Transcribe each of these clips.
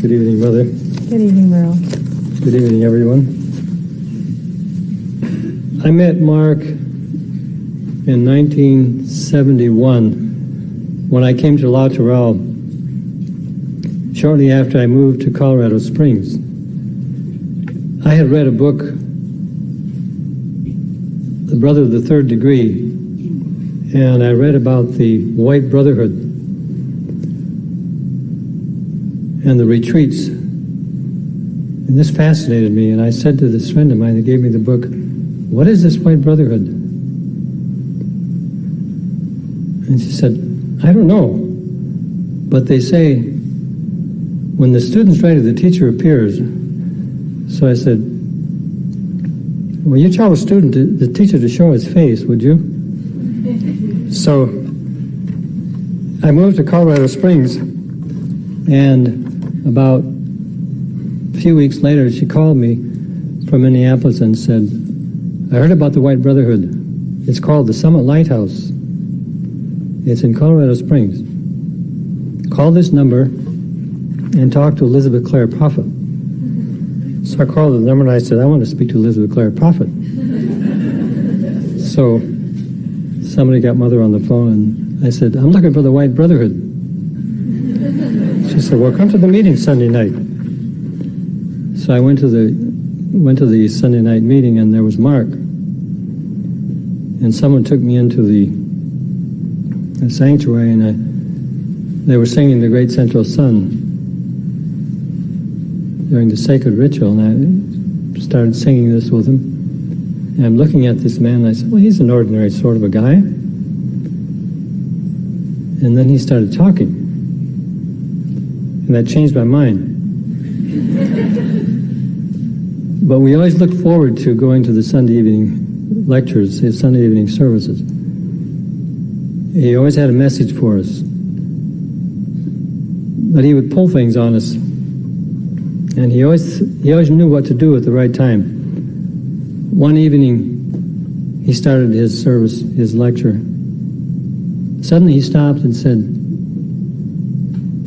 Good evening, Mother. Good evening, Merle. Good evening, everyone. I met Mark in 1971 when I came to La Tourelle, shortly after I moved to Colorado Springs. I had read a book, The Brother of the Third Degree, and I read about the White Brotherhood and the retreats. And this fascinated me, and I said to this friend of mine that gave me the book, "What is this White Brotherhood?" And she said, "I don't know, but they say when the student's ready, the teacher appears." So I said, "Well, you tell the teacher to show his face, would you?" So I moved to Colorado Springs, and about a few weeks later, she called me from Minneapolis and said, "I heard about the White Brotherhood. It's called the Summit Lighthouse. It's in Colorado Springs. Call this number and talk to Elizabeth Clare Prophet." So I called the number and I said, "I want to speak to Elizabeth Clare Prophet." So somebody got Mother on the phone, and I said, "I'm looking for the White Brotherhood." She said, "Well, come to the meeting Sunday night." So I went to the Sunday night meeting, and there was Mark. And someone took me into the sanctuary, and they were singing The Great Central Sun during the sacred ritual, and I started singing this with him. And I'm looking at this man, and I said, "Well, he's an ordinary sort of a guy." And then he started talking, and that changed my mind. But we always looked forward to going to the Sunday evening lectures, his Sunday evening services. He always had a message for us. But he would pull things on us. And he always knew what to do at the right time. One evening, he started his service, his lecture. Suddenly he stopped and said,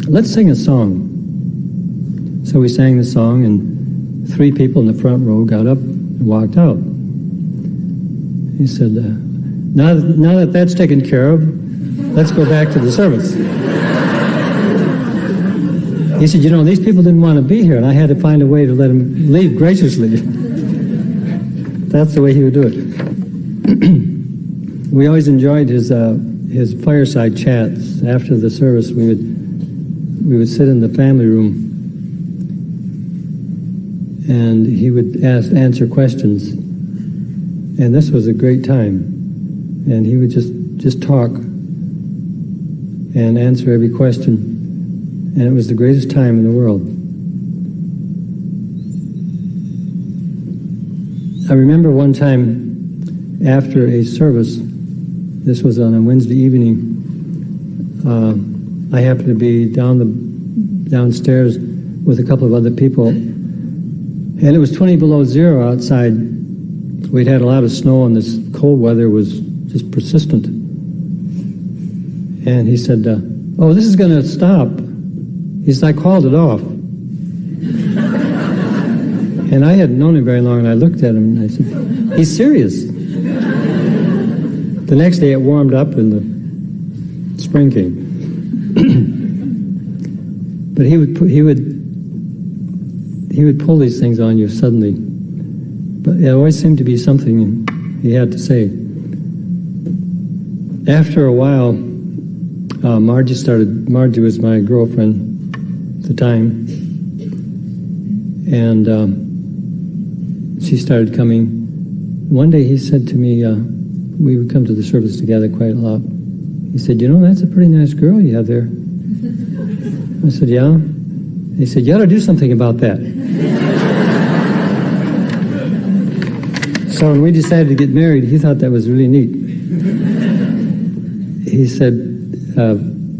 "Let's sing a song." So we sang the song, and 3 people in the front row got up and walked out. He said, now that that's taken care of, let's go back to the service. He said, "You know, these people didn't want to be here, and I had to find a way to let them leave graciously." That's the way he would do it. We always enjoyed his fireside chats. After the service, we would sit in the family room, and he would answer questions. And this was a great time. And he would just talk and answer every question. And it was the greatest time in the world. I remember one time after a service, this was on a Wednesday evening, I happened to be downstairs with a couple of other people, and it was 20 below zero outside. We'd had a lot of snow, and this cold weather was just persistent. And he said, "Oh, this is going to stop." He said, "I called it off." And I hadn't known him very long, and I looked at him, and I said, "He's serious." The next day it warmed up, and the spring came. But he would pull these things on you suddenly. But it always seemed to be something he had to say. After a while, Margie was my girlfriend at the time, and she started coming. One day he said to me, we would come to the service together quite a lot. He said, "You know, that's a pretty nice girl you have there." I said, "Yeah?" He said, "You ought to do something about that." So when we decided to get married, he thought that was really neat. He said,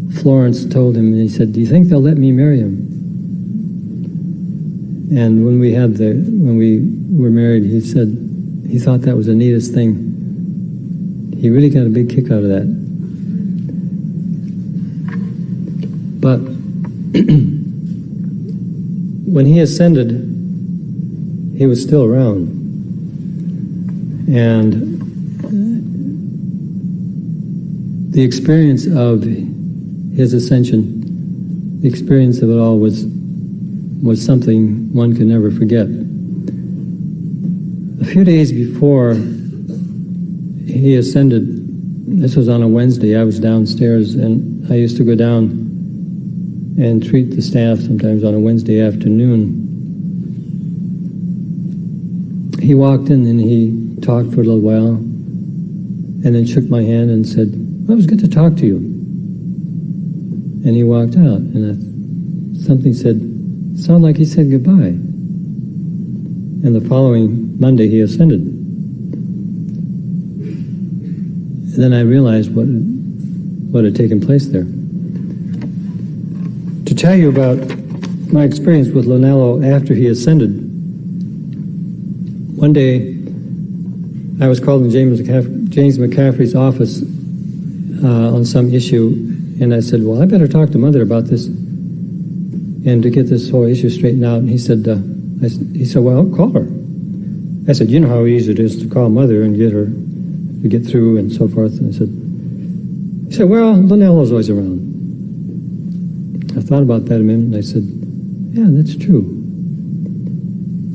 Florence told him, and he said, "Do you think they'll let me marry him?" And when we were married, he said he thought that was the neatest thing. He really got a big kick out of that. But when he ascended, he was still around. And the experience of his ascension, the experience of it all was something one could never forget. A few days before he ascended, this was on a Wednesday, I was downstairs, and I used to go down and treat the staff sometimes on a Wednesday afternoon. He walked in and he talked for a little while, and then shook my hand and said, "Well, it was good to talk to you." And he walked out, and something sounded like he said goodbye. And the following Monday he ascended. And then I realized what had taken place there. To tell you about my experience with Lonello after he ascended, one day I was called in James McCaffrey's office on some issue, and I said, "Well, I better talk to Mother about this and to get this whole issue straightened out." And he said, "Well, call her." I said, "You know how easy it is to call Mother and get her to get through and so forth." And he said, "Well, Lonello's always around." I thought about that a minute, and I said, "Yeah, that's true."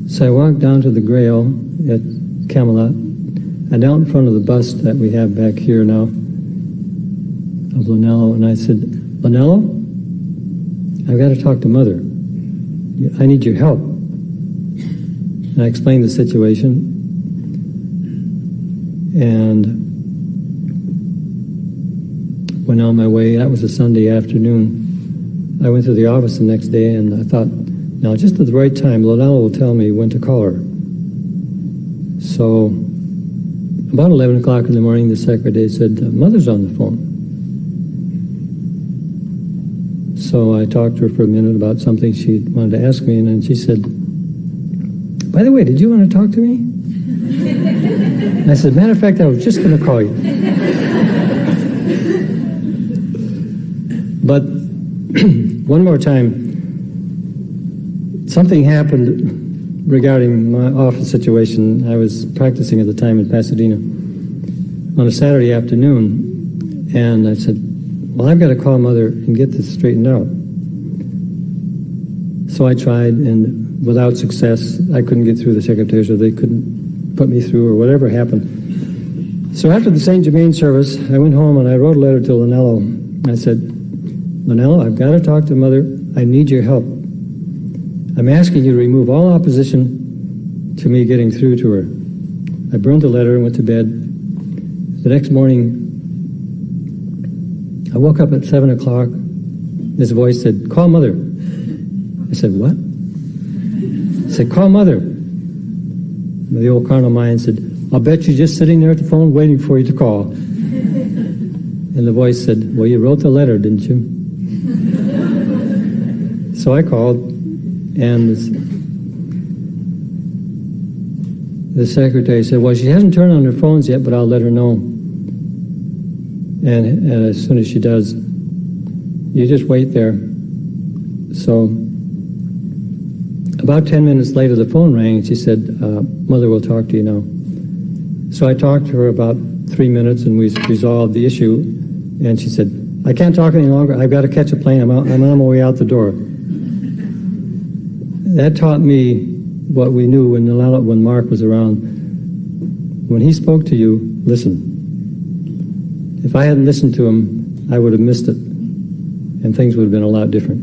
So I walked down to the Grail at Camelot. I knelt in front of the bust that we have back here now of Lonello, and I said, "Lonello, I've got to talk to Mother. I need your help." And I explained the situation, and went on my way. That was a Sunday afternoon. I went to the office the next day, and I thought, now just at the right time, Lonello will tell me when to call her. So about 11 o'clock in the morning, the secretary said, "Mother's on the phone." So I talked to her for a minute about something she wanted to ask me, and then she said, "By the way, did you want to talk to me?" I said, "Matter of fact, I was just going to call you." But one more time, something happened regarding my office situation. I was practicing at the time in Pasadena on a Saturday afternoon, and I said, "Well, I've got to call Mother and get this straightened out." So I tried, and without success. I couldn't get through the secretaries, or they couldn't put me through, or whatever happened. So after the St. Germain service, I went home and I wrote a letter to Lonello. I said, "Lonello, I've got to talk to Mother. I need your help. I'm asking you to remove all opposition to me getting through to her." I burned the letter and went to bed. The next morning, I woke up at 7 o'clock. This voice said, "Call Mother." I said, "What?" I said, "Call Mother." The old carnal mind said, "I'll bet you're just sitting there at the phone waiting for you to call." And the voice said, "Well, you wrote the letter, didn't you?" So I called, and the secretary said, "Well, she hasn't turned on her phones yet, but I'll let her know. And as soon as she does, you just wait there." So about 10 minutes later, the phone rang, and she said, "Mother will talk to you now." So I talked to her about 3 minutes, and we resolved the issue. And she said, "I can't talk any longer. I've got to catch a plane. I'm on my way out the door." That taught me what we knew when Mark was around. When he spoke to you, listen. If I hadn't listened to him, I would have missed it, and things would have been a lot different.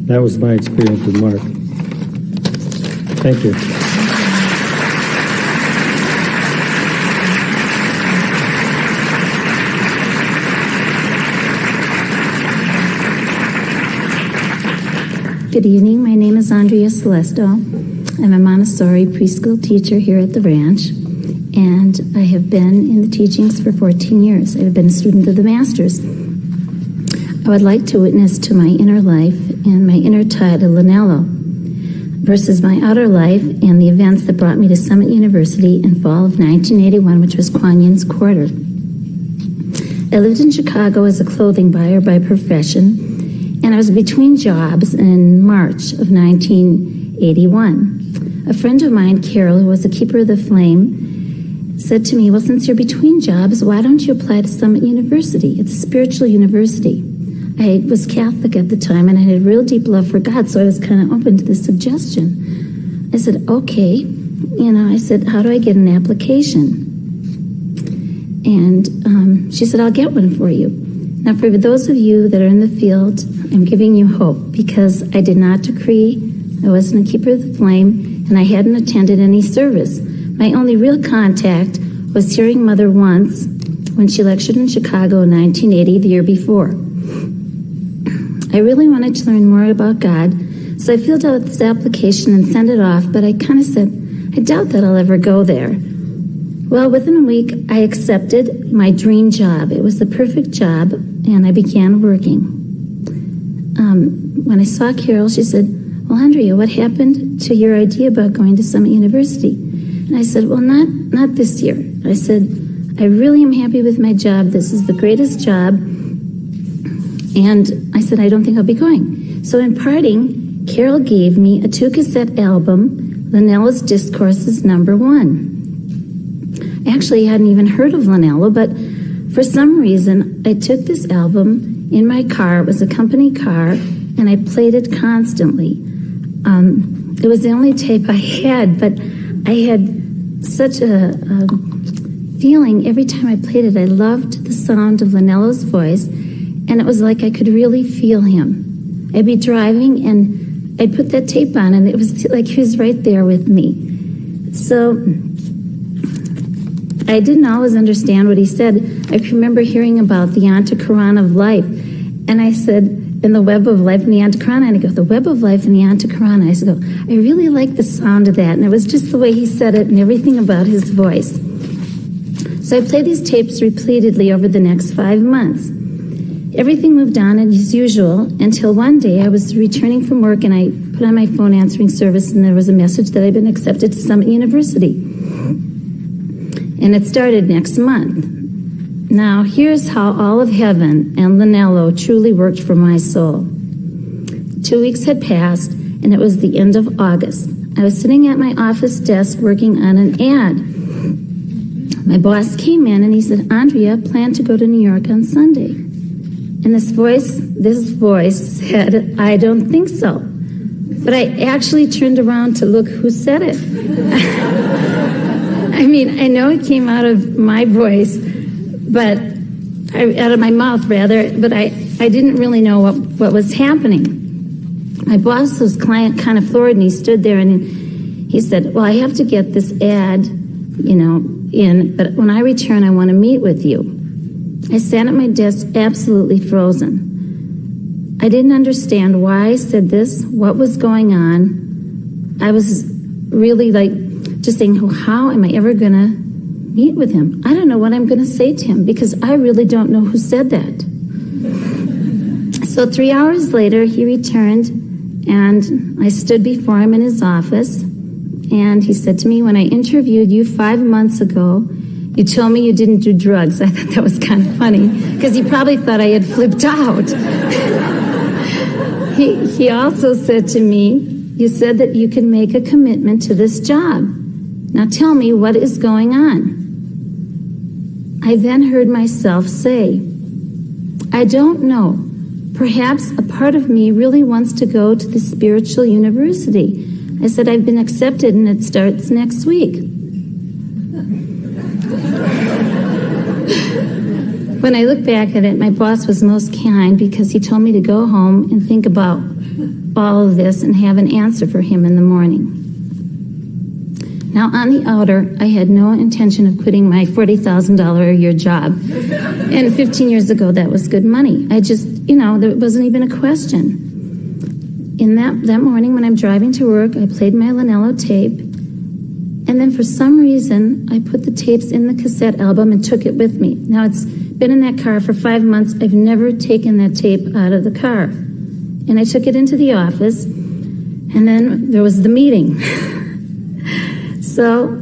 That was my experience with Mark. Thank you. Good evening. My name is Andrea Celesto. I'm a Montessori preschool teacher here at the ranch, and I have been in the teachings for 14 years. I've been a student of the Masters. I would like to witness to my inner life and my inner tie to Lonello versus my outer life and the events that brought me to Summit University in fall of 1981, which was Kuan Yin's quarter. I lived in Chicago as a clothing buyer by profession, And I was between jobs in March of 1981. A friend of mine, Carol, who was a keeper of the flame, said to me, well, since you're between jobs, why don't you apply to Summit University? It's a spiritual university. I was Catholic at the time, and I had a real deep love for God, so I was kind of open to this suggestion. I said, okay. I said, how do I get an application? And she said, I'll get one for you. Now, for those of you that are in the field, I'm giving you hope, because I did not decree, I wasn't a keeper of the flame, and I hadn't attended any service. My only real contact was hearing Mother once when she lectured in Chicago in 1980, the year before. I really wanted to learn more about God, so I filled out this application and sent it off, but I kind of said, I doubt that I'll ever go there. Well, within a week, I accepted my dream job. It was the perfect job, and I began working. When I saw Carol, she said, well, Andrea, what happened to your idea about going to Summit University? And I said, well, not this year. I said, I really am happy with my job. This is the greatest job. And I said, I don't think I'll be going. So in parting, Carol gave me a 2-cassette album, Linnell's Discourses #1. Actually, I hadn't even heard of Linnello, but for some reason, I took this album in my car. It was a company car, and I played it constantly. It was the only tape I had, but I had such a feeling every time I played it. I loved the sound of Linnello's voice, and it was like I could really feel him. I'd be driving, and I'd put that tape on, and it was like he was right there with me. So I didn't always understand what he said. I remember hearing about the Antiquaron of life, and I said, in the web of life and the Antiquaron, and I go, the web of life and the Antiquaron. I said, I really like the sound of that, and it was just the way he said it and everything about his voice. So I played these tapes repeatedly over the next 5 months. Everything moved on as usual until one day I was returning from work, and I put on my phone answering service, and there was a message that I'd been accepted to Summit University. And it started next month. Now, here's how all of heaven and Linnello truly worked for my soul. 2 weeks had passed, and it was the end of August. I was sitting at my office desk working on an ad. My boss came in, and he said, Andrea, plan to go to New York on Sunday. And this voice said, I don't think so. But I actually turned around to look who said it. I mean, I know it came out of my voice, but out of my mouth, rather, but I didn't really know what was happening. My boss was kind of floored, and he stood there, and he said, well, I have to get this ad, in, but when I return, I want to meet with you. I sat at my desk absolutely frozen. I didn't understand why I said this, what was going on. I was really just saying, how am I ever going to meet with him? I don't know what I'm going to say to him, because I really don't know who said that. So 3 hours later, he returned, and I stood before him in his office, and he said to me, when I interviewed you 5 months ago, you told me you didn't do drugs. I thought that was kind of funny, because he probably thought I had flipped out. He also said to me, you said that you can make a commitment to this job. Now tell me, what is going on? I then heard myself say, I don't know. Perhaps a part of me really wants to go to the spiritual university. I said, I've been accepted, and it starts next week. When I look back at it, my boss was most kind, because he told me to go home and think about all of this and have an answer for him in the morning. Now, on the outer, I had no intention of quitting my $40,000 a year job. And 15 years ago, that was good money. I just, there wasn't even a question. In that morning when I'm driving to work, I played my Linnello tape. And then for some reason, I put the tapes in the cassette album and took it with me. Now, it's been in that car for 5 months. I've never taken that tape out of the car. And I took it into the office, and then there was the meeting. So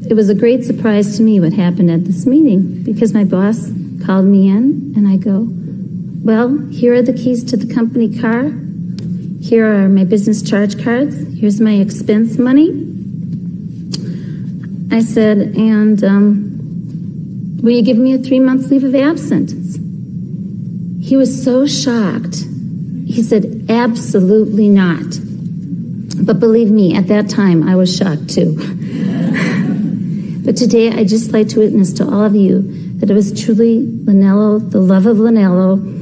it was a great surprise to me what happened at this meeting, because my boss called me in, and I go, well, here are the keys to the company car. Here are my business charge cards. Here's my expense money. I said, and will you give me a 3-month leave of absence? He was so shocked. He said, absolutely not. But believe me, at that time, I was shocked too. But today, I'd just like to witness to all of you that it was truly Lanello, the love of Lanello,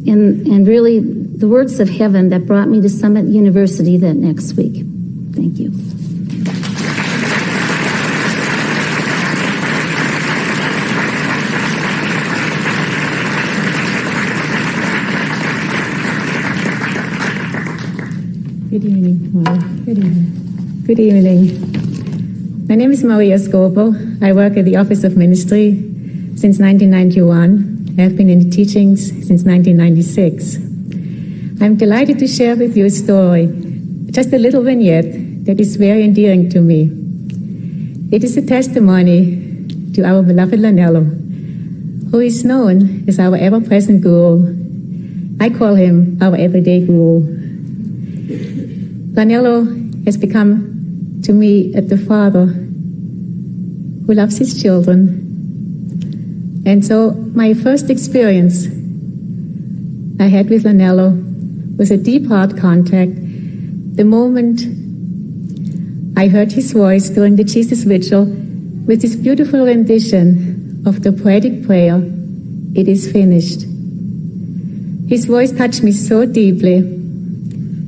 and really the works of heaven that brought me to Summit University that next week. Thank you. Good evening, Mara. Good evening. Good evening. My name is Maria Scopo. I work at the Office of Ministry since 1991. I have been in the teachings since 1996. I'm delighted to share with you a story, just a little vignette that is very endearing to me. It is a testimony to our beloved Lanello, who is known as our ever-present guru. I call him our everyday guru. Lanello has become to me the father who loves his children. And so my first experience I had with Lanello was a deep heart contact the moment I heard his voice during the Jesus Vigil with this beautiful rendition of the poetic prayer, "It is finished." His voice touched me so deeply,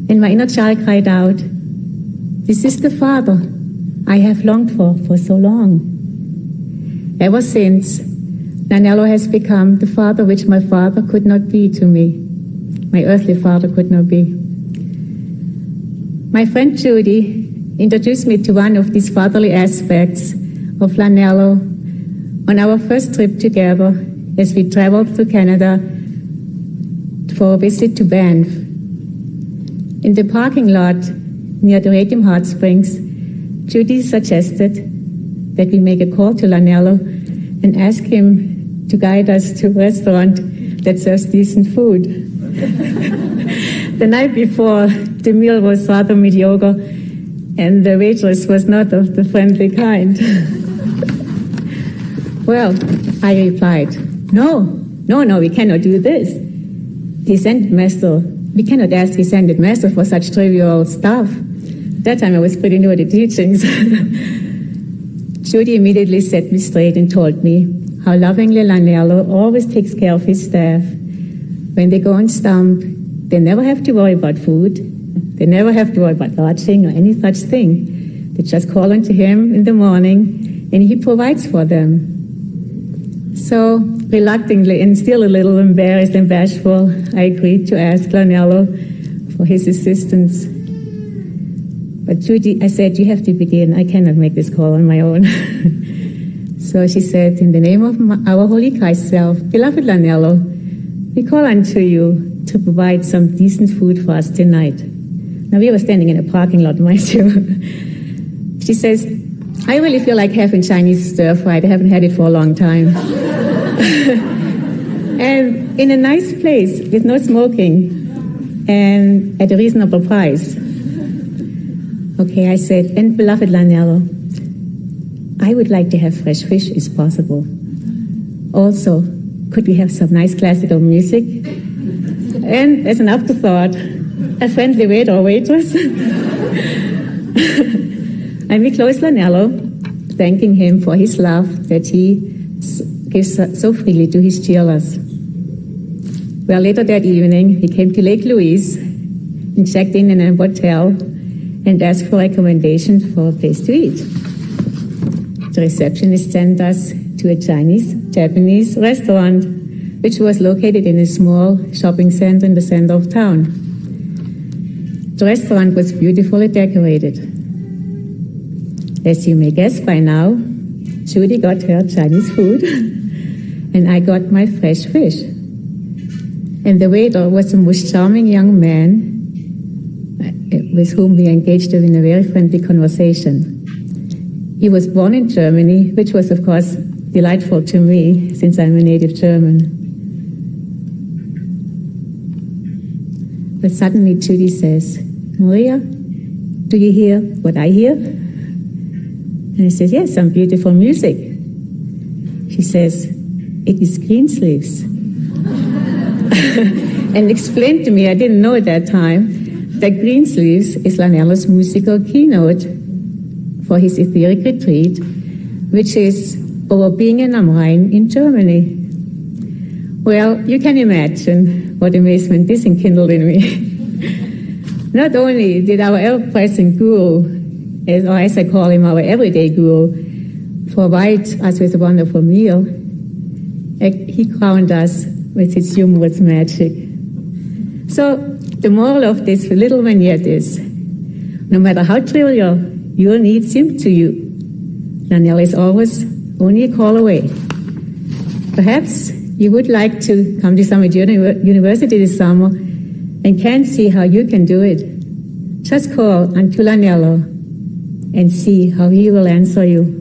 and my inner child cried out, "This is the Father I have longed for so long." Ever since, Lanello has become the father which my father could not be to me. My earthly father could not be. My friend Judy introduced me to one of these fatherly aspects of Lanello on our first trip together as we traveled through Canada for a visit to Banff. In the parking lot near the Radium Hot Springs, Judy suggested that we make a call to Lanello and ask him to guide us to a restaurant that serves decent food. The night before, the meal was rather mediocre, and the waitress was not of the friendly kind. Well, I replied, no, we cannot do this. The ascended master, we cannot ask the ascended master for such trivial stuff. At that time, I was pretty new at the teachings. Judy immediately set me straight and told me how lovingly Lanello always takes care of his staff. When they go on stump, they never have to worry about food. They never have to worry about lodging or any such thing. They just call on to him in the morning, and he provides for them. So, reluctantly and still a little embarrassed and bashful, I agreed to ask Lanello for his assistance. But Judy, I said, you have to begin. I cannot make this call on my own. So she said, in the name of our Holy Christ self, beloved Lanello, we call unto you to provide some decent food for us tonight. Now, we were standing in a parking lot, mind you. She says, I really feel like having Chinese stir-fried. I haven't had it for a long time. And in a nice place with no smoking and at a reasonable price. Okay, I said, and beloved Lanello, I would like to have fresh fish if possible. Also, could we have some nice classical music? And as an afterthought, a friendly waiter or waitress. And we closed Lanello, thanking him for his love that he gives so freely to his cheerleaders. Well, later that evening, we came to Lake Louise and checked in a hotel and asked for recommendations for a place to eat. The receptionist sent us to a Chinese-Japanese restaurant, which was located in a small shopping center in the center of town. The restaurant was beautifully decorated. As you may guess by now, Judy got her Chinese food, and I got my fresh fish. And the waiter was the most charming young man with whom we engaged in a very friendly conversation. He was born in Germany, which was, of course, delightful to me, since I'm a native German. But suddenly Judy says, Maria, do you hear what I hear? And I said, yes, some beautiful music. She says, it is Greensleeves. And explained to me, I didn't know at that time, that Greensleeves is Lanello's musical keynote for his etheric retreat, which is over Bingen am Rhein in Germany. Well, you can imagine what amazement this enkindled in me. Not only did our ever-present guru, or as I call him, our everyday guru, provide us with a wonderful meal, he crowned us with his humorous magic. So the moral of this little vignette is, no matter how trivial your needs seem to you, Lanello is always only a call away. Perhaps you would like to come to Summit University this summer and can't see how you can do it. Just call Uncle Lanello and see how he will answer you.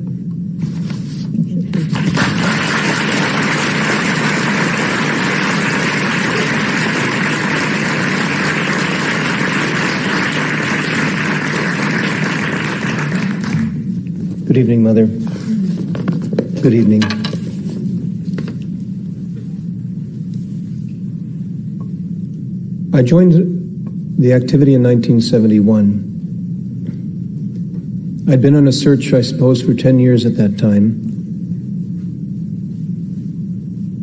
Good evening, Mother. Good evening. I joined the activity in 1971. I'd been on a search, I suppose, for 10 years at that time.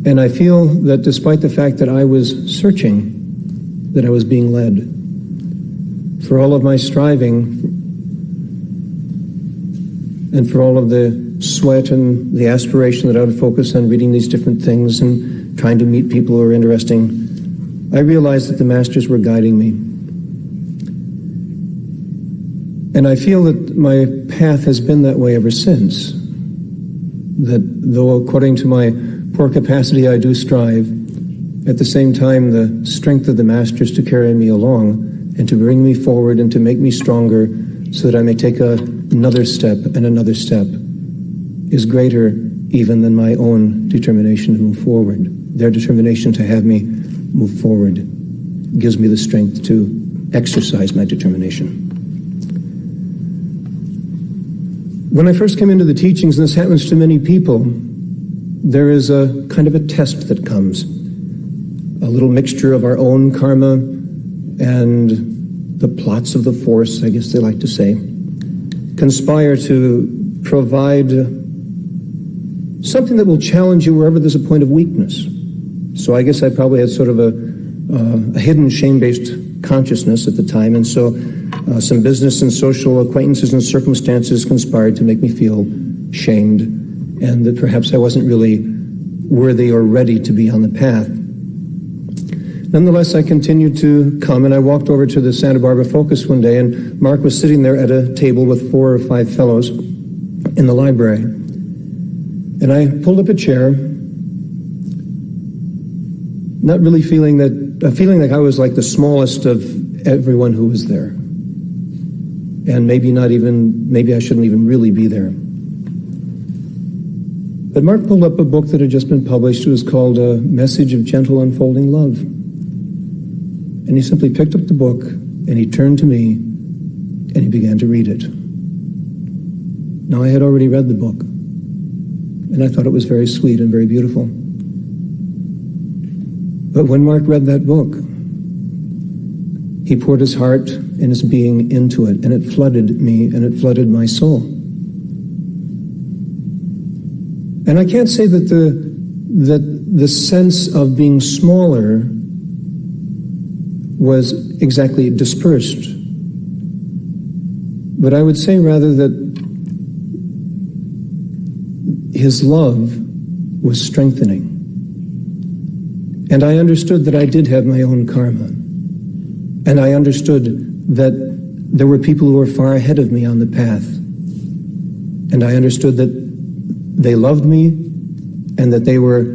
And I feel that despite the fact that I was searching, that I was being led. For all of my striving, and for all of the sweat and the aspiration that I would focus on reading these different things and trying to meet people who are interesting, I realized that the Masters were guiding me. And I feel that my path has been that way ever since. That though according to my poor capacity I do strive, at the same time the strength of the Masters to carry me along and to bring me forward and to make me stronger so that I may take another step and another step is greater even than my own determination to move forward. Their determination to have me move forward gives me the strength to exercise my determination. When I first came into the teachings, and this happens to many people, there is a kind of a test that comes. A little mixture of our own karma and the plots of the force, I guess they like to say, conspire to provide something that will challenge you wherever there's a point of weakness. So I guess I probably had sort of a hidden shame-based consciousness at the time, and so some business and social acquaintances and circumstances conspired to make me feel shamed and that perhaps I wasn't really worthy or ready to be on the path. Nonetheless, I continued to come, and I walked over to the Santa Barbara Focus one day, and Mark was sitting there at a table with 4 or 5 fellows in the library. And I pulled up a chair, not really feeling like I was like the smallest of everyone who was there. And maybe I shouldn't even really be there. But Mark pulled up a book that had just been published. It was called A Message of Gentle Unfolding Love. And he simply picked up the book, and he turned to me, and he began to read it. Now, I had already read the book, and I thought it was very sweet and very beautiful. But when Mark read that book, he poured his heart and his being into it, and it flooded me, and it flooded my soul. And I can't say that the sense of being smaller was exactly dispersed. But I would say rather that his love was strengthening. And I understood that I did have my own karma. And I understood that there were people who were far ahead of me on the path. And I understood that they loved me and that they were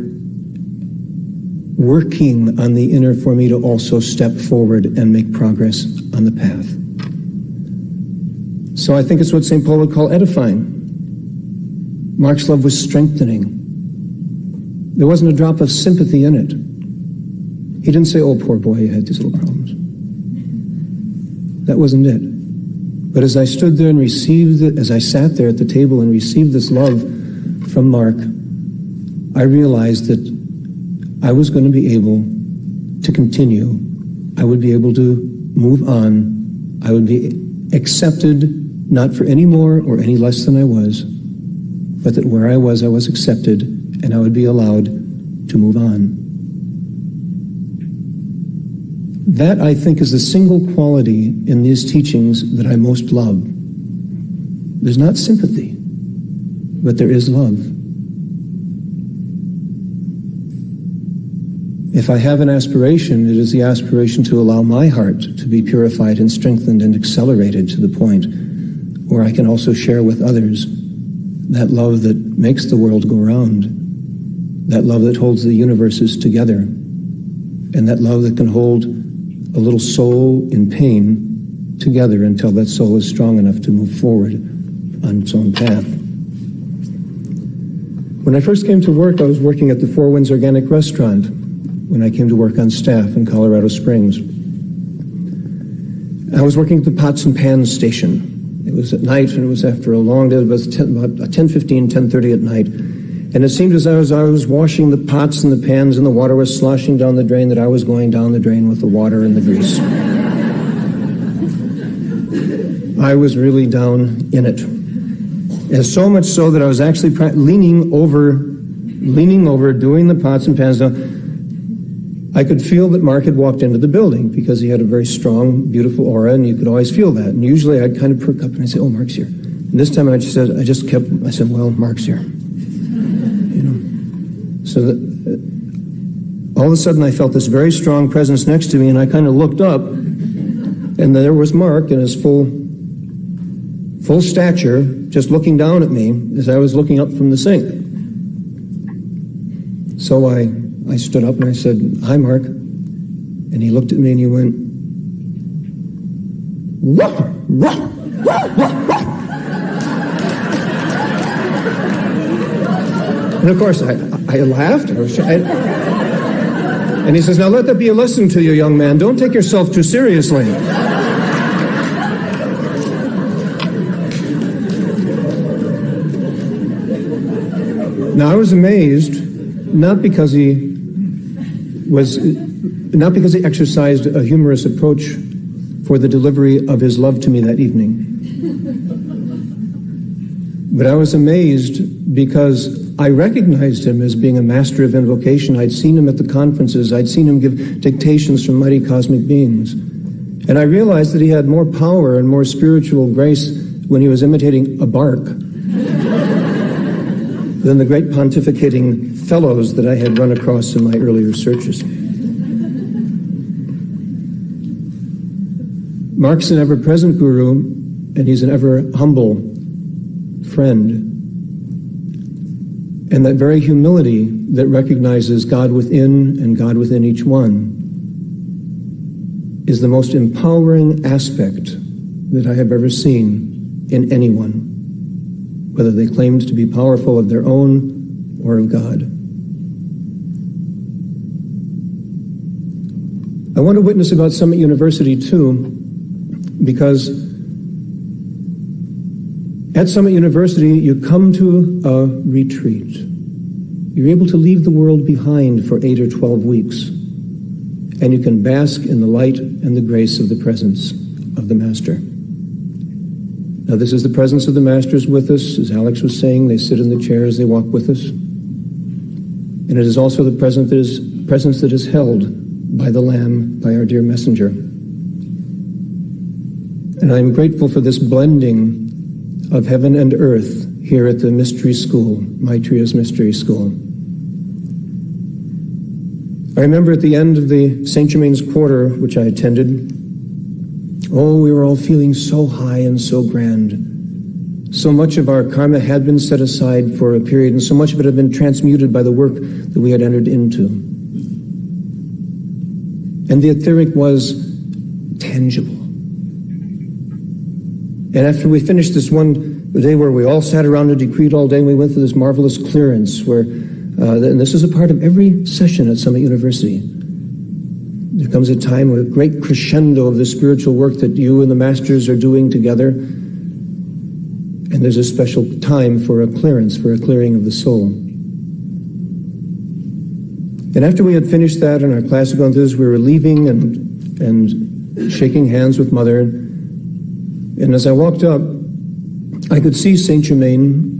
working on the inner for me to also step forward and make progress on the path. So I think it's what St. Paul would call edifying. Mark's love was strengthening. There wasn't a drop of sympathy in it. He didn't say, oh, poor boy, he had these little problems. That wasn't it. But as I stood there and received it, as I sat there at the table and received this love from Mark, I realized that I was going to be able to continue. I would be able to move on. I would be accepted, not for any more or any less than I was, but that where I was accepted, and I would be allowed to move on. That, I think, is the single quality in these teachings that I most love. There's not sympathy, but there is love. If I have an aspiration, it is the aspiration to allow my heart to be purified and strengthened and accelerated to the point where I can also share with others that love that makes the world go round, that love that holds the universes together, and that love that can hold a little soul in pain together until that soul is strong enough to move forward on its own path. When I first came to work, I was working at the Four Winds Organic Restaurant when I came to work on staff in Colorado Springs. I was working at the Pots and Pans station. It was at night, and it was after a long day. It was about 10:15, 10:30 at night. And it seemed as I was washing the pots and the pans and the water was sloshing down the drain that I was going down the drain with the water and the grease. I was really down in it. And so much so that I was actually leaning over, doing the pots and pans. Now, I could feel that Mark had walked into the building because he had a very strong, beautiful aura, and you could always feel that. And usually I'd kind of perk up and I'd say, oh, Mark's here. And this time I said, well, Mark's here. So that all of a sudden I felt this very strong presence next to me, and I kind of looked up, and there was Mark in his full stature, just looking down at me as I was looking up from the sink. So I stood up and I said, hi, Mark. And he looked at me and he went, what? And of course, I laughed. And he says, now let that be a lesson to you, young man. Don't take yourself too seriously. Now, I was amazed, not because he exercised a humorous approach for the delivery of his love to me that evening. But I was amazed because I recognized him as being a master of invocation. I'd seen him at the conferences. I'd seen him give dictations from mighty cosmic beings. And I realized that he had more power and more spiritual grace when he was imitating a bark than the great pontificating fellows that I had run across in my earlier searches. Mark's an ever-present guru, and he's an ever-humble friend. And that very humility that recognizes God within and God within each one is the most empowering aspect that I have ever seen in anyone, whether they claimed to be powerful of their own or of God. I want to witness about Summit University too, because at Summit University, you come to a retreat. You're able to leave the world behind for 8 or 12 weeks, and you can bask in the light and the grace of the presence of the Master. Now, this is the presence of the Masters with us. As Alex was saying, they sit in the chairs, they walk with us. And it is also the presence that is held by the Lamb, by our dear messenger. And I am grateful for this blending of heaven and earth here at the Mystery School, Maitriya's Mystery School. I remember at the end of the St. Germain's Quarter, which I attended, we were all feeling so high and so grand. So much of our karma had been set aside for a period, and so much of it had been transmuted by the work that we had entered into. And the etheric was tangible. And after we finished this one day where we all sat around and decreed all day, and we went through this marvelous clearance where, and this is a part of every session at Summit University. There comes a time, a great crescendo of the spiritual work that you and the masters are doing together. And there's a special time for a clearance, for a clearing of the soul. And after we had finished that and our class had gone through this, we were leaving and shaking hands with Mother. And as I walked up, I could see Saint Germain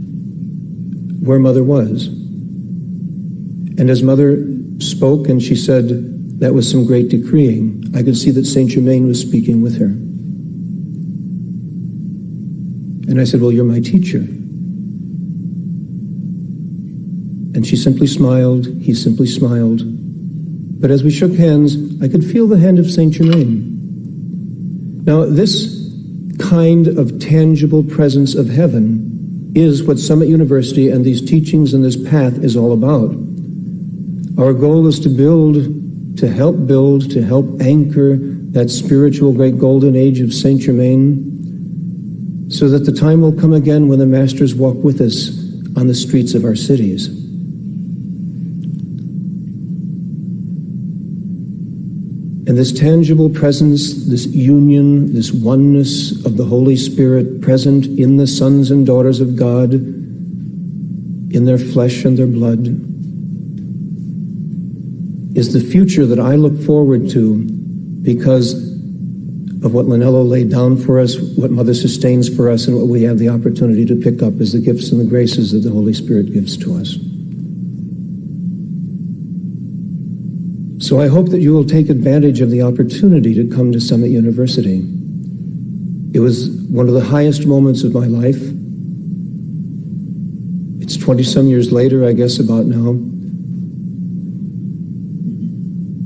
where Mother was. And as Mother spoke and she said, that was some great decreeing, I could see that Saint Germain was speaking with her. And I said, well, you're my teacher. And she simply smiled, he simply smiled. But as we shook hands, I could feel the hand of Saint Germain. Now, this kind of tangible presence of heaven is what Summit University and these teachings and this path is all about. Our goal is to help build, to help anchor that spiritual great golden age of Saint Germain, so that the time will come again when the Masters walk with us on the streets of our cities. And this tangible presence, this union, this oneness of the Holy Spirit present in the sons and daughters of God, in their flesh and their blood, is the future that I look forward to because of what Lanello laid down for us, what Mother sustains for us, and what we have the opportunity to pick up as the gifts and the graces that the Holy Spirit gives to us. So I hope that you will take advantage of the opportunity to come to Summit University. It was one of the highest moments of my life. It's 20-some years later, I guess, about now.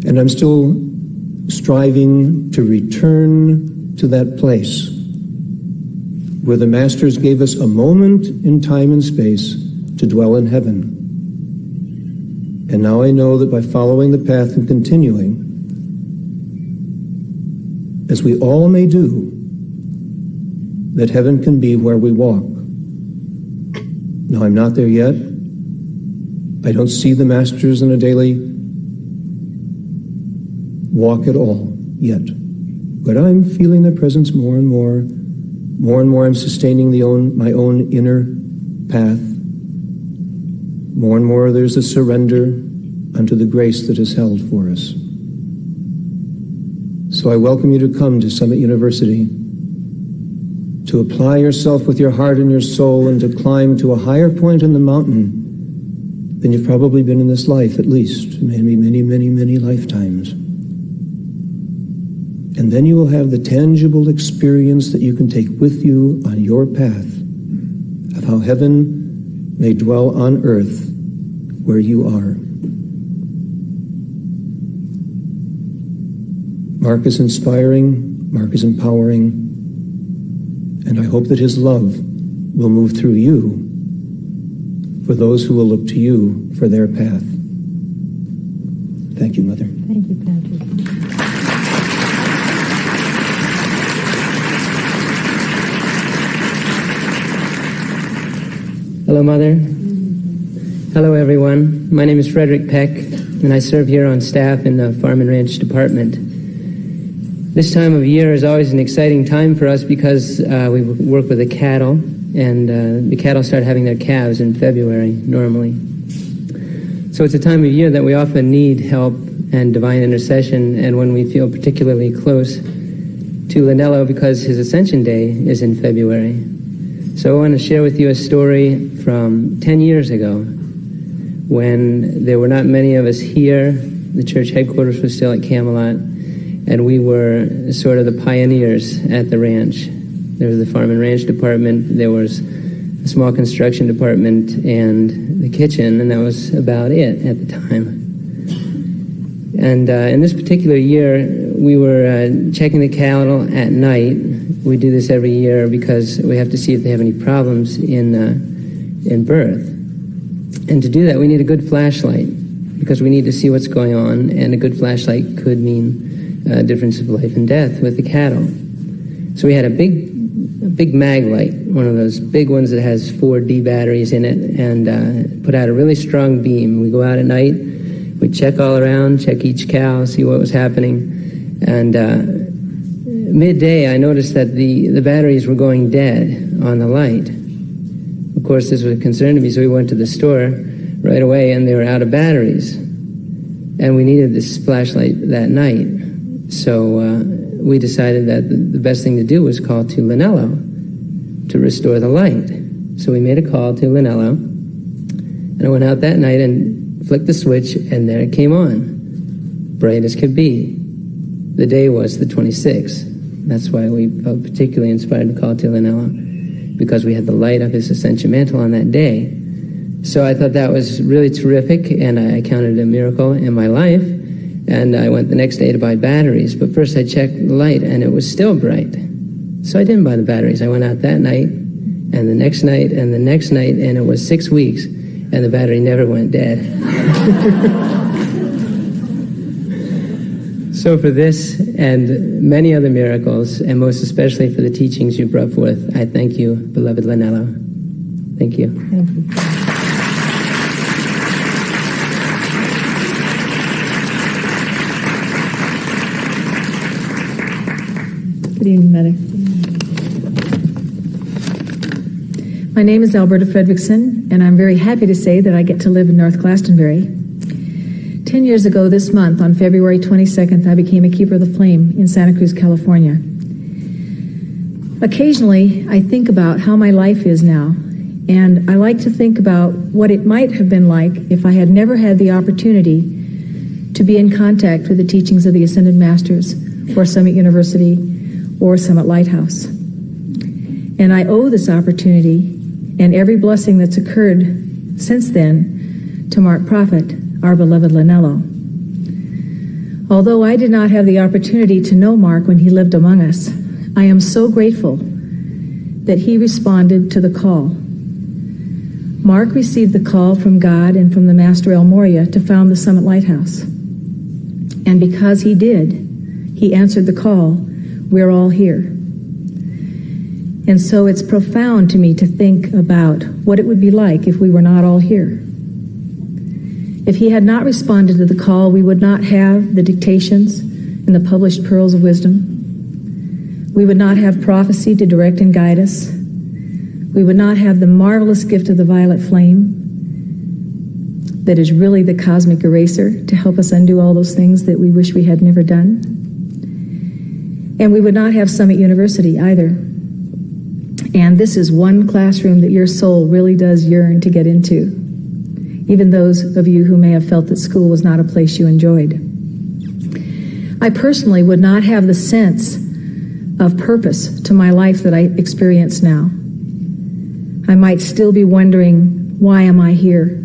And I'm still striving to return to that place where the Masters gave us a moment in time and space to dwell in heaven. And now I know that by following the path and continuing, as we all may do, that heaven can be where we walk. Now, I'm not there yet. I don't see the Masters in a daily walk at all yet. But I'm feeling their presence more and more. More and more I'm sustaining my own inner path. More and more there's a surrender unto the grace that is held for us. So I welcome you to come to Summit University, to apply yourself with your heart and your soul and to climb to a higher point in the mountain than you've probably been in this life, at least, maybe many, many, many lifetimes. And then you will have the tangible experience that you can take with you on your path of how heaven may dwell on earth where you are. Mark is inspiring, Mark is empowering, and I hope that his love will move through you for those who will look to you for their path. Thank you, Mother. Thank you, Patrick. Hello, Mother. Hello, everyone. My name is Frederick Peck, and I serve here on staff in the Farm and Ranch Department. This time of year is always an exciting time for us because we work with the cattle, and the cattle start having their calves in February, normally. So it's a time of year that we often need help and divine intercession, and when we feel particularly close to Lanello because his Ascension Day is in February. So I want to share with you a story from 10 years ago when there were not many of us here. The church headquarters was still at Camelot, and we were sort of the pioneers at the ranch. There was the Farm and Ranch Department, there was a small construction department, and the kitchen, and that was about it at the time. And in this particular year, we were checking the cattle at night. We do this every year because we have to see if they have any problems in birth. And to do that, we need a good flashlight because we need to see what's going on, and a good flashlight could mean a difference of life and death with the cattle. So we had a big mag light, one of those big ones that has 4 D batteries in it, and put out a really strong beam. We go out at night, we We'd check all around, check each cow, see what was happening. And midday, I noticed that the batteries were going dead on the light. Of course, this was a concern to me, so we went to the store right away, and they were out of batteries. And we needed this flashlight that night. So we decided that the best thing to do was call to Linello to restore the light. So we made a call to Linello, and I went out that night and flicked the switch, and there it came on, bright as could be. The day was the 26th. That's why we felt particularly inspired to call to Linello, because we had the light of his ascension mantle on that day. So I thought that was really terrific, and I counted a miracle in my life, and I went the next day to buy batteries. But first I checked the light, and it was still bright. So I didn't buy the batteries. I went out that night, and the next night, and the next night, and it was 6 weeks, and the battery never went dead. So for this and many other miracles, and most especially for the teachings you brought forth, I thank you, beloved Linello. Thank you. Thank you. Good evening, Mother. My name is Alberta Fredrickson, and I'm very happy to say that I get to live in North Glastonbury. 10 years ago this month, on February 22nd, I became a Keeper of the Flame in Santa Cruz, California. Occasionally, I think about how my life is now, and I like to think about what it might have been like if I had never had the opportunity to be in contact with the teachings of the Ascended Masters, or Summit University, or Summit Lighthouse. And I owe this opportunity and every blessing that's occurred since then to Mark Prophet, our beloved Linello. Although I did not have the opportunity to know Mark when he lived among us, I am so grateful that he responded to the call. Mark received the call from God and from the Master El Moria to found the Summit Lighthouse. And because he did, he answered the call, we're all here. And so it's profound to me to think about what it would be like if we were not all here. If he had not responded to the call, we would not have the dictations and the published pearls of wisdom. We would not have prophecy to direct and guide us. We would not have the marvelous gift of the violet flame that is really the cosmic eraser to help us undo all those things that we wish we had never done. And we would not have Summit University either. And this is one classroom that your soul really does yearn to get into, even those of you who may have felt that school was not a place you enjoyed. I personally would not have the sense of purpose to my life that I experience now. I might still be wondering, why am I here?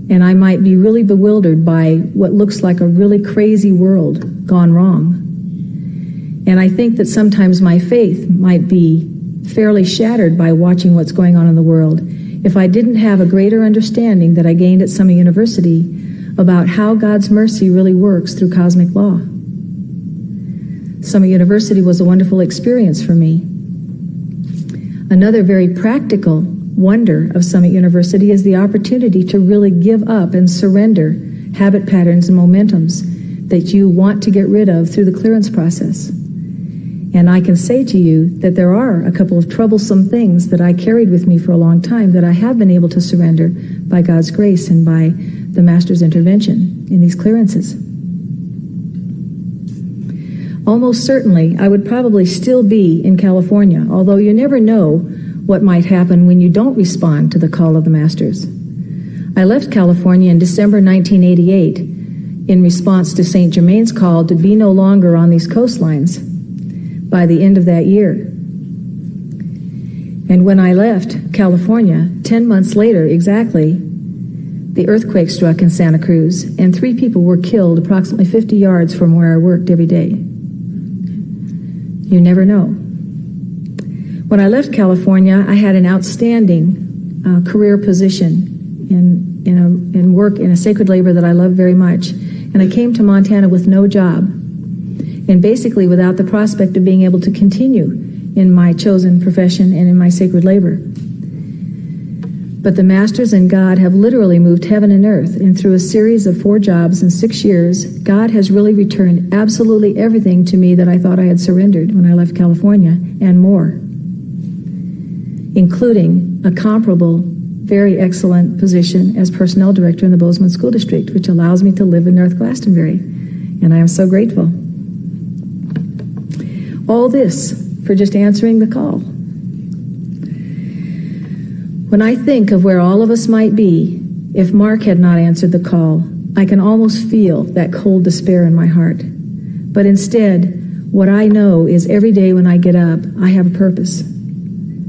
And I might be really bewildered by what looks like a really crazy world gone wrong. And I think that sometimes my faith might be fairly shattered by watching what's going on in the world if I didn't have a greater understanding that I gained at Summit University about how God's mercy really works through cosmic law. Summit University was a wonderful experience for me. Another very practical wonder of Summit University is the opportunity to really give up and surrender habit patterns and momentums that you want to get rid of through the clearance process. And I can say to you that there are a couple of troublesome things that I carried with me for a long time that I have been able to surrender by God's grace and by the Master's intervention in these clearances. Almost certainly, I would probably still be in California, although you never know what might happen when you don't respond to the call of the Masters. I left California in December 1988 in response to St. Germain's call to be no longer on these coastlines by the end of that year. And when I left California, 10 months later exactly, the earthquake struck in Santa Cruz, and 3 people were killed approximately 50 yards from where I worked every day. You never know. When I left California, I had an outstanding career position in work in a sacred labor that I love very much, and I came to Montana with no job, and basically without the prospect of being able to continue in my chosen profession and in my sacred labor. But the Masters and God have literally moved heaven and earth, and through a series of 4 jobs in 6 years, God has really returned absolutely everything to me that I thought I had surrendered when I left California, and more, including a comparable, very excellent position as personnel director in the Bozeman School District, which allows me to live in North Glastonbury, and I am so grateful. All this for just answering the call. When I think of where all of us might be if Mark had not answered the call, I can almost feel that cold despair in my heart. But instead, what I know is every day when I get up, I have a purpose.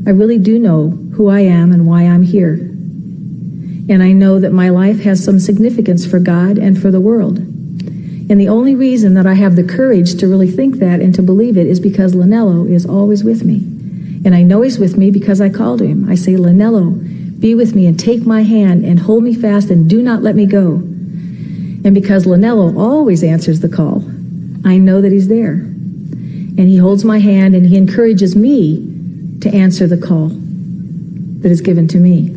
I really do know who I am and why I'm here. And I know that my life has some significance for God and for the world. And the only reason that I have the courage to really think that and to believe it is because Lanello is always with me. And I know he's with me because I called him. I say, Lanello, be with me and take my hand and hold me fast and do not let me go. And because Lanello always answers the call, I know that he's there. And he holds my hand and he encourages me to answer the call that is given to me.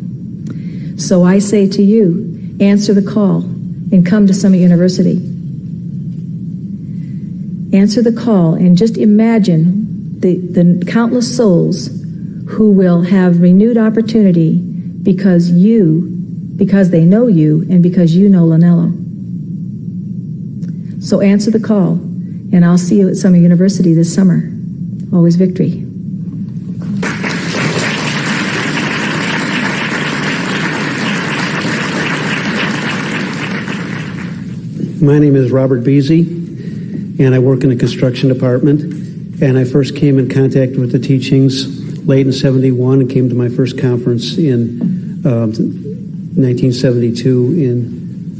So I say to you, answer the call and come to Summit University. Answer the call and just imagine the countless souls who will have renewed opportunity because they know you and because you know Lanello. So answer the call, and I'll see you at Summit University this summer. Always victory. My name is Robert Beasy, and I work in the construction department. And I first came in contact with the teachings late in '71 and came to my first conference in 1972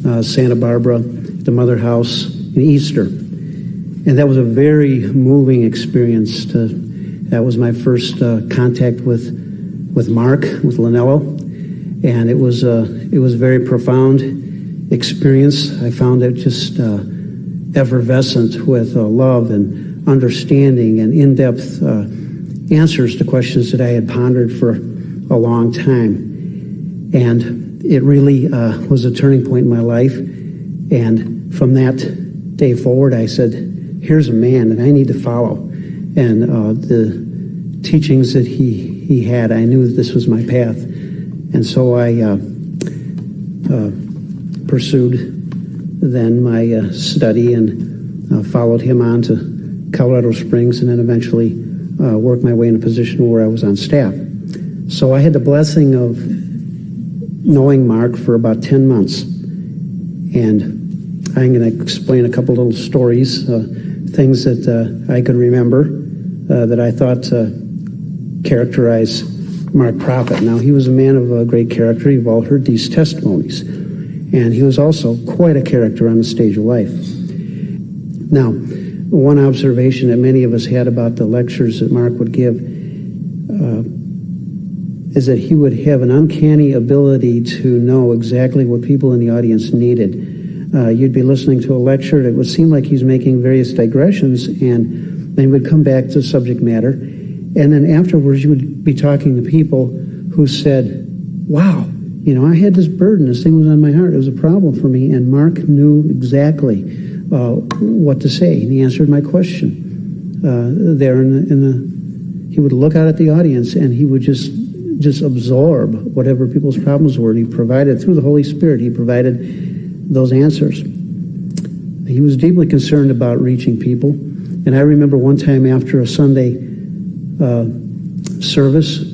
in Santa Barbara, the Mother House in Easter. And that was a very moving experience. That was my first contact with Mark, with Lanello. And it was a very profound experience. I found it just effervescent with love and understanding and in-depth answers to questions that I had pondered for a long time. And it really was a turning point in my life. And from that day forward, I said, here's a man that I need to follow. And the teachings that he had, I knew that this was my path. And so I pursued then my study and followed him on to Colorado Springs, and then eventually worked my way in a position where I was on staff. So I had the blessing of knowing Mark for about 10 months. And I'm going to explain a couple little stories, things that I could remember that I thought characterized Mark Prophet. Now, he was a man of great character. You've all heard these testimonies. And he was also quite a character on the stage of life. Now, one observation that many of us had about the lectures that Mark would give is that he would have an uncanny ability to know exactly what people in the audience needed. You'd be listening to a lecture, it would seem like he's making various digressions, and then he would come back to subject matter. And then afterwards, you would be talking to people who said, wow, I had this burden, this thing was on my heart, it was a problem for me, and Mark knew exactly what to say, and he answered my question there he would look out at the audience, and he would just absorb whatever people's problems were, and he provided, through the Holy Spirit, he provided those answers. He was deeply concerned about reaching people, and I remember one time after a Sunday service,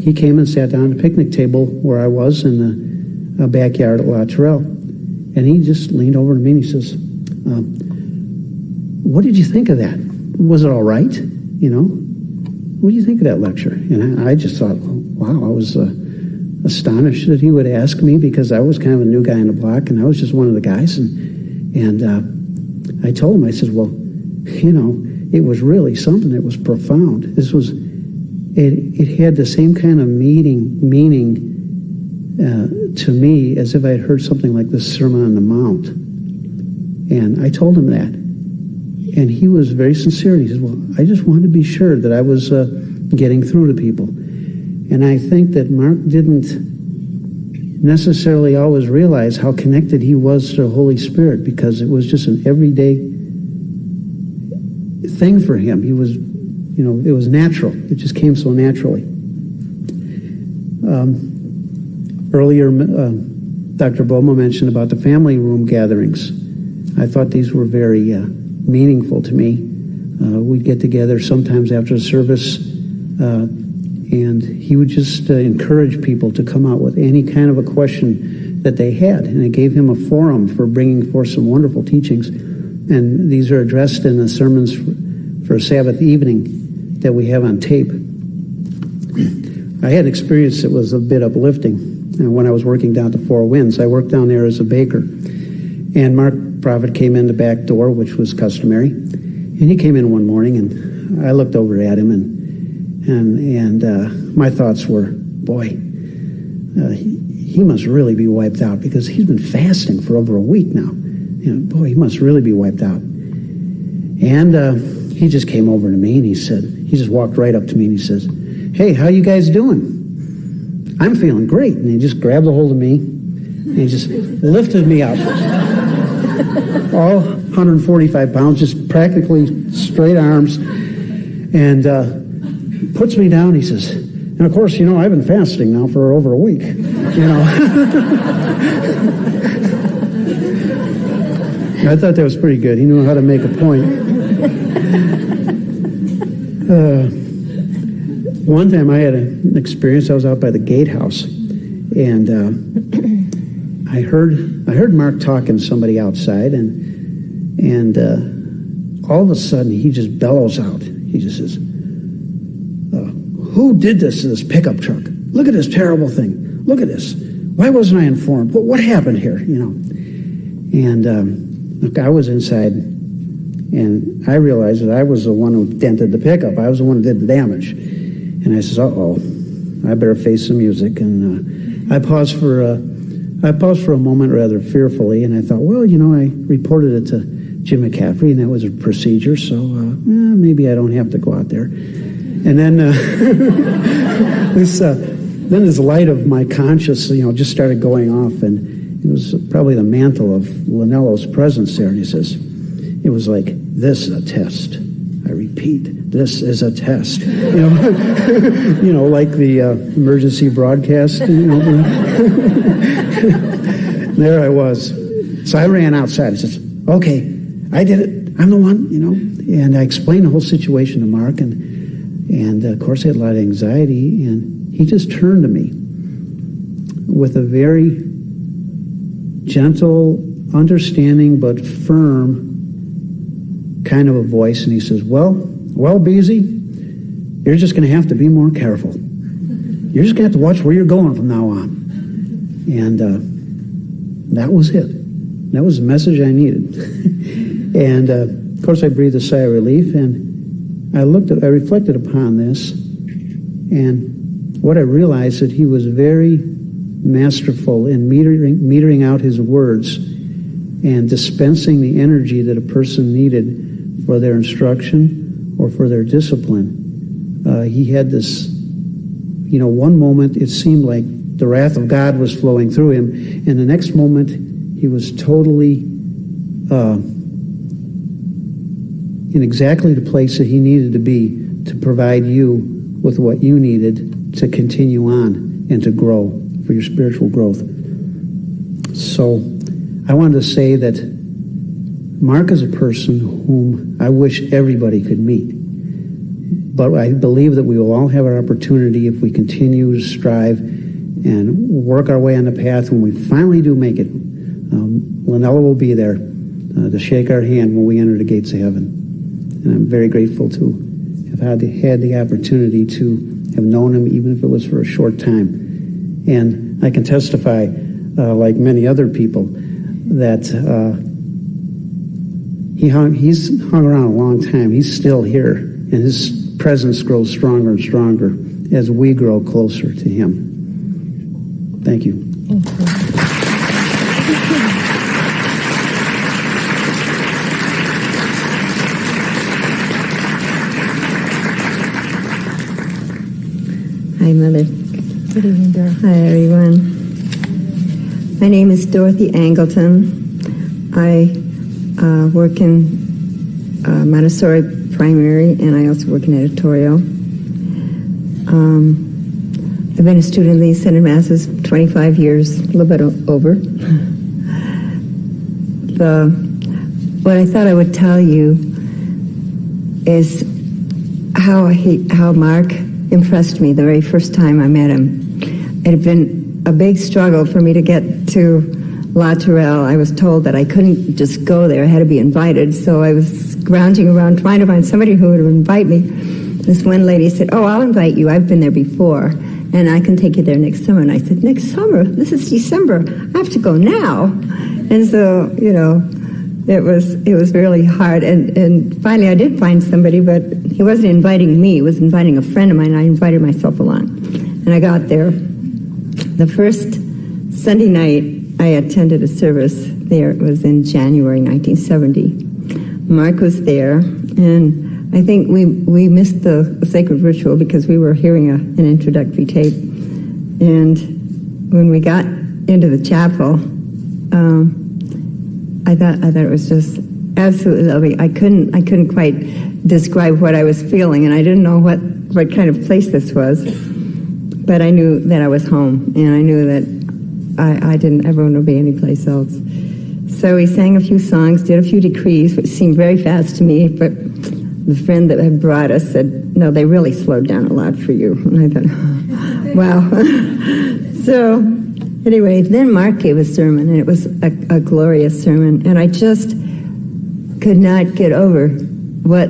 he came and sat down at a picnic table where I was in the backyard at La Terrell, and he just leaned over to me and he says, what did you think of that? Was it all right? What do you think of that lecture? And I just thought, wow, I was astonished that he would ask me, because I was kind of a new guy on the block, and I was just one of the guys. And I told him, I said, well, it was really something that was profound. It had the same kind of meaning to me as if I had heard something like the Sermon on the Mount. And I told him that. And he was very sincere. He said, well, I just wanted to be sure that I was getting through to people. And I think that Mark didn't necessarily always realize how connected he was to the Holy Spirit, because it was just an everyday thing for him. He was, it was natural. It just came so naturally. Earlier, Dr. Boma mentioned about the family room gatherings. I thought these were very meaningful to me. We'd get together sometimes after the service, and he would just encourage people to come out with any kind of a question that they had, and it gave him a forum for bringing forth some wonderful teachings. And these are addressed in the sermons for Sabbath evening that we have on tape. I had an experience that was a bit uplifting. When I was working down at the Four Winds, I worked down there as a baker. And Mark Prophet came in the back door, which was customary. And he came in one morning, and I looked over at him, and my thoughts were, boy, he must really be wiped out, because he's been fasting for over a week now. Boy, he must really be wiped out. And he just came over to me, and he just walked right up to me, and he says, "Hey, how you guys doing?" "I'm feeling great." And he just grabbed a hold of me, and he just lifted me up. All 145 pounds, just practically straight arms, and puts me down. He says, "And of course, I've been fasting now for over a week, I thought that was pretty good. He knew how to make a point. One time I had an experience. I was out by the gatehouse, and I heard Mark talking to somebody outside, and all of a sudden he just bellows out. He just says, "Who did this to this pickup truck? Look at this terrible thing. Look at this. Why wasn't I informed? What happened here?" And look, I was inside, and I realized that I was the one who dented the pickup. I was the one who did the damage. And I says, "Uh-oh, I better face the music." And I paused for a moment rather fearfully, and I thought, well, I reported it to Jim McCaffrey, and that was a procedure, so maybe I don't have to go out there. And then then this light of my conscience, just started going off, and it was probably the mantle of Lanello's presence there. And he says, it was like, "This is a test. I repeat, this is a test." Like the emergency broadcast. There I was. So I ran outside. He says, "Okay, I did it. I'm the one." And I explained the whole situation to Mark, and of course I had a lot of anxiety, and he just turned to me with a very gentle, understanding, but firm kind of a voice, and he says, well, Beezy, you're just going to have to be more careful. You're just going to have to watch where you're going from now on. And that was it. That was the message I needed. And of course I breathed a sigh of relief, and I reflected upon this, and what I realized that he was very masterful in metering out his words and dispensing the energy that a person needed for their instruction or for their discipline. He had this, one moment it seemed like the wrath of God was flowing through him, and the next moment he was totally in exactly the place that he needed to be to provide you with what you needed to continue on and to grow, for your spiritual growth. So I wanted to say that Mark is a person whom I wish everybody could meet. But I believe that we will all have our opportunity if we continue to strive and work our way on the path. When we finally do make it, Lanella will be there to shake our hand when we enter the gates of heaven. And I'm very grateful to have had the opportunity to have known him, even if it was for a short time. And I can testify, like many other people, that he's hung around a long time. He's still here, and his presence grows stronger and stronger as we grow closer to him. Thank you. Hi, Mother. Good evening, Dara. Hi, everyone. My name is Dorothy Angleton. I work in Montessori primary, and I also work in editorial. I've been a student of the Ascended Masses 25 years, a little bit over. What I thought I would tell you is how Mark impressed me the very first time I met him. It had been a big struggle for me to get to La Tourelle. I was told that I couldn't just go there, I had to be invited, so I was scrounging around trying to find somebody who would invite me. This one lady said, "Oh, I'll invite you, I've been there before, and I can take you there next summer." And I said, "Next summer? This is December, I have to go now." And so, you know, it was really hard, and finally I did find somebody, but he wasn't inviting me, he was inviting a friend of mine, and I invited myself along. And I got there. The first Sunday night I attended a service there. It was in January 1970. Mark was there, and I think we missed the sacred ritual because we were hearing an introductory tape. And when we got into the chapel, I thought it was just absolutely lovely. I couldn't quite describe what I was feeling, and I didn't know what kind of place this was. But I knew that I was home, and I knew that I didn't ever want to be anyplace else. So we sang a few songs, did a few decrees, which seemed very fast to me, but the friend that had brought us said, "No, they really slowed down a lot for you." And I thought, wow. So anyway, then Mark gave a sermon, and it was a glorious sermon, and I just could not get over what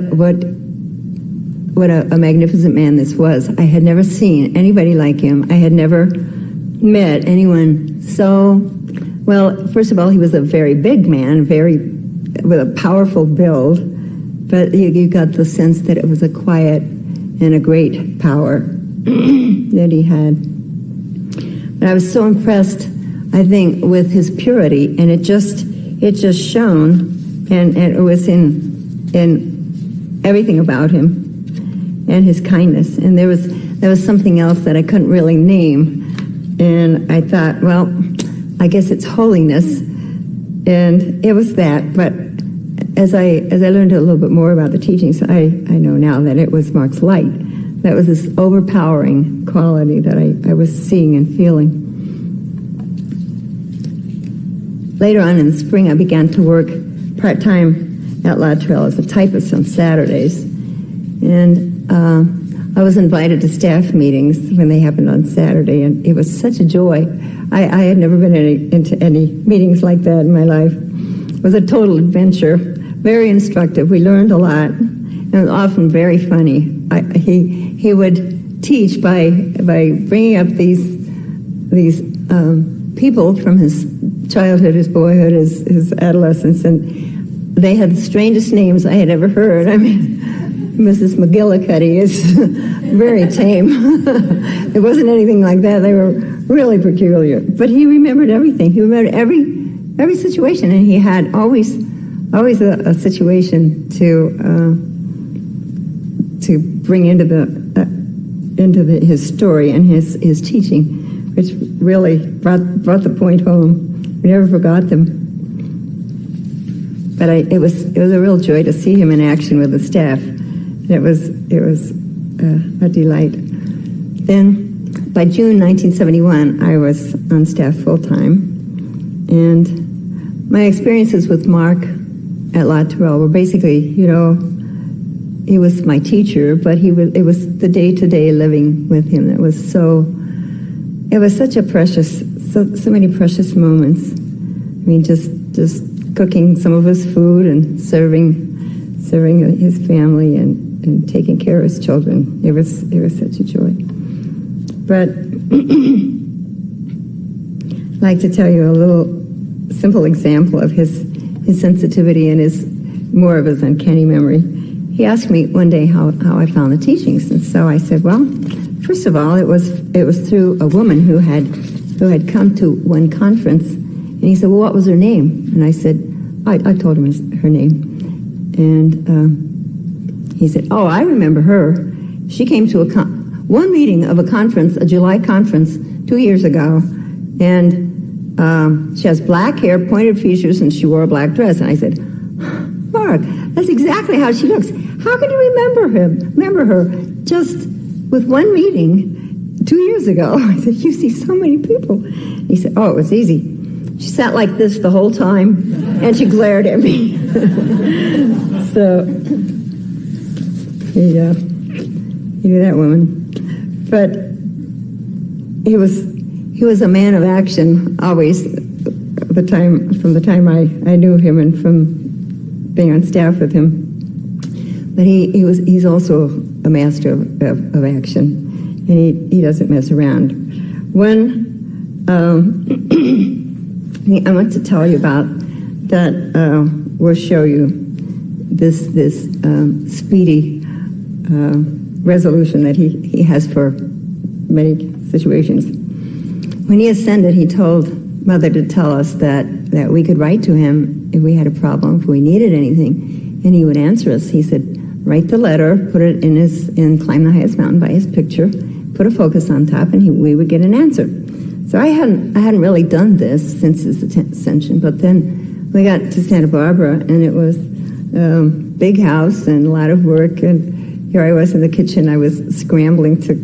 a magnificent man this was. I had never seen anybody like him. I had never met anyone so, well, first of all, he was a very big man, with a powerful build, but you got the sense that it was a quiet and a great power that he had. But I was so impressed, I think, with his purity, and it just shone, and it was in everything about him, and his kindness. And there was something else that I couldn't really name, and I thought, well, I guess it's holiness, and it was that. But as I learned a little bit more about the teachings, I know now that it was Mark's light. That was this overpowering quality that I was seeing and feeling. Later on in the spring, I began to work part-time at La Tourelle as a typist on Saturdays. And I was invited to staff meetings when they happened on Saturday, and it was such a joy. I had never been into any meetings like that in my life. It was a total adventure, very instructive. We learned a lot, and it was often very funny. He would teach by bringing up these people from his childhood, his boyhood, his adolescence, and they had the strangest names I had ever heard. I mean, Mrs. McGillicuddy is very tame. It wasn't anything like that. They were really peculiar. But he remembered everything. He remembered every situation, and he had always a situation to bring into his story and his teaching, which really brought the point home. We never forgot them. But it was a real joy to see him in action with the staff. It was a delight. Then, by June 1971, I was on staff full-time, and my experiences with Mark at La Tourelle were basically, you know, he was my teacher, but it was the day-to-day living with him that was it was such a precious, so many precious moments. I mean, just cooking some of his food and serving his family and taking care of his children. It was such a joy. But I'd like to tell you a little simple example of his sensitivity and more of his uncanny memory. He asked me one day how I found the teachings, and so I said, well, first of all, it was through a woman who had come to one conference, and he said, well, what was her name? And I said, I told him her name, and he said, oh, I remember her. She came to one meeting of a conference, a July conference, 2 years ago, and She has black hair, pointed features, and she wore a black dress. And I said, Mark, that's exactly how she looks. How can you remember her just with one meeting 2 years ago? I said, you see so many people. He said, oh, it was easy. She sat like this the whole time, and she glared at me. So, he knew that woman. But he was a man of action always. From the time I knew him and from being on staff with him. But he's also a master of action, and he doesn't mess around. I want to tell you about that. We'll show you this speedy resolution that he has for many situations. When he ascended, he told Mother to tell us that we could write to him if we had a problem, if we needed anything, and he would answer us. He said, write the letter, put it in Climb the Highest Mountain by his picture, put a focus on top, and we would get an answer. So I hadn't really done this since his ascension, but then we got to Santa Barbara, and it was big house and a lot of work, and here I was in the kitchen. I was scrambling to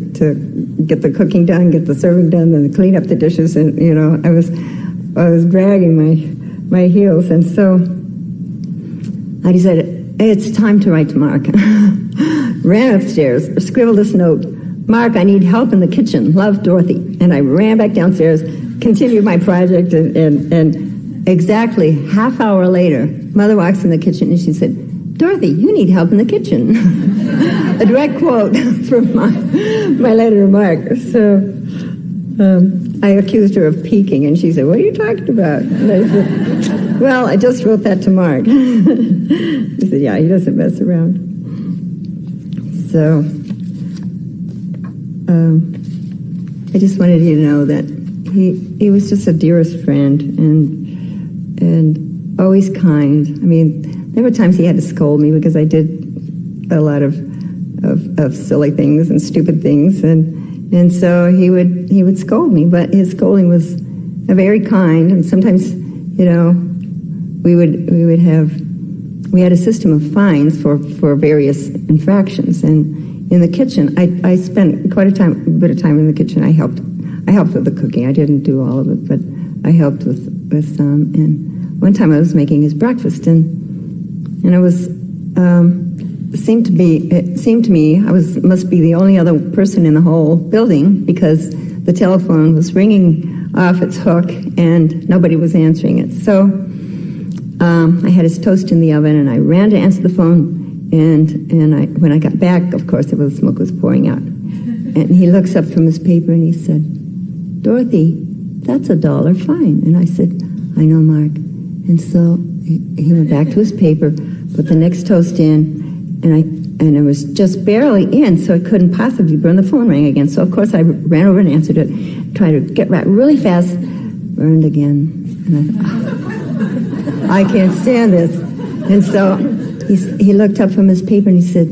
get the cooking done, get the serving done, and clean up the dishes, and I was dragging my heels, and so I decided, hey, it's time to write to Mark. Ran upstairs, scribbled this note. Mark, I need help in the kitchen. Love, Dorothy. And I ran back downstairs, continued my project, and exactly half hour later, Mother walks in the kitchen and she said, Dorothy, you need help in the kitchen. A direct quote from my letter to Mark. So I accused her of peeking, and she said, what are you talking about? And I said, well, I just wrote that to Mark. He said, yeah, he doesn't mess around. So I just wanted you to know that he was just a dearest friend and always kind. I mean, there were times he had to scold me because I did a lot of silly things and stupid things, and so he would scold me, but his scolding was very kind. And sometimes, we had a system of fines for various infractions, and in the kitchen, I spent quite a bit of time in the kitchen. I helped with the cooking. I didn't do all of it, but I helped with some. And one time I was making his breakfast, and I was it seemed to me I must be the only other person in the whole building because the telephone was ringing off its hook and nobody was answering it. So I had his toast in the oven, and I ran to answer the phone. And when I got back, of course, the smoke was pouring out. And he looks up from his paper and he said, Dorothy, that's $1 fine. And I said, I know, Mark. And so he went back to his paper, put the next toast in, and it was just barely in, so it couldn't possibly burn. The phone rang again. So, of course, I ran over and answered it, tried to get back really fast, burned again. And I thought, I can't stand this. And so he looked up from his paper and he said,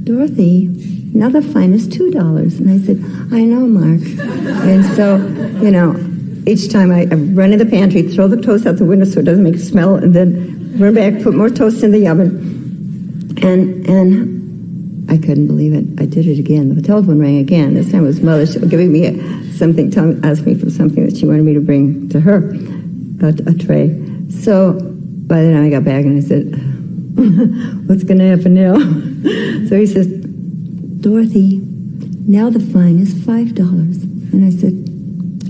Dorothy, now the fine is $2. And I said, I know, Mark. And so, each time I run in the pantry, throw the toast out the window so it doesn't make a smell, and then run back, put more toast in the oven. And I couldn't believe it. I did it again. The telephone rang again. This time it was Mother. She was giving me asking me for something that she wanted me to bring to her, a tray. So by the time I got back, and I said, what's going to happen now? So he says, Dorothy, now the fine is $5. And I said,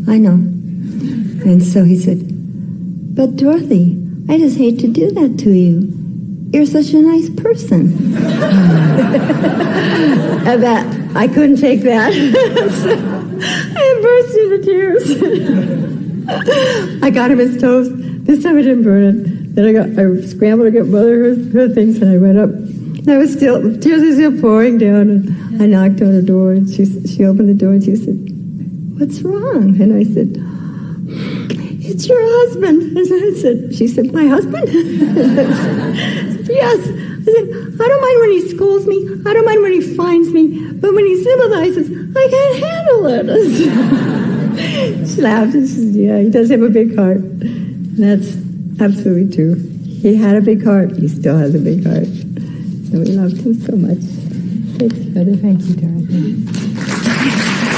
I know. And so he said, but Dorothy, I just hate to do that to you. You're such a nice person. And that, I couldn't take that. So I burst into tears. I got him his toast. This time I didn't burn it. Then I scrambled to get Mother her things, and I went up. And I was tears were still pouring down, and I knocked on the door, and she opened the door, and she said, what's wrong? And I said, it's your husband. And she said, my husband? I said, yes. I said, I don't mind when he scolds me. I don't mind when he fines me. But when he sympathizes, I can't handle it. She laughed and she said, yeah, he does have a big heart. And that's absolutely true. He had a big heart. He still has a big heart. And we loved him so much. Thanks, Brother. Thank you, Dorothy.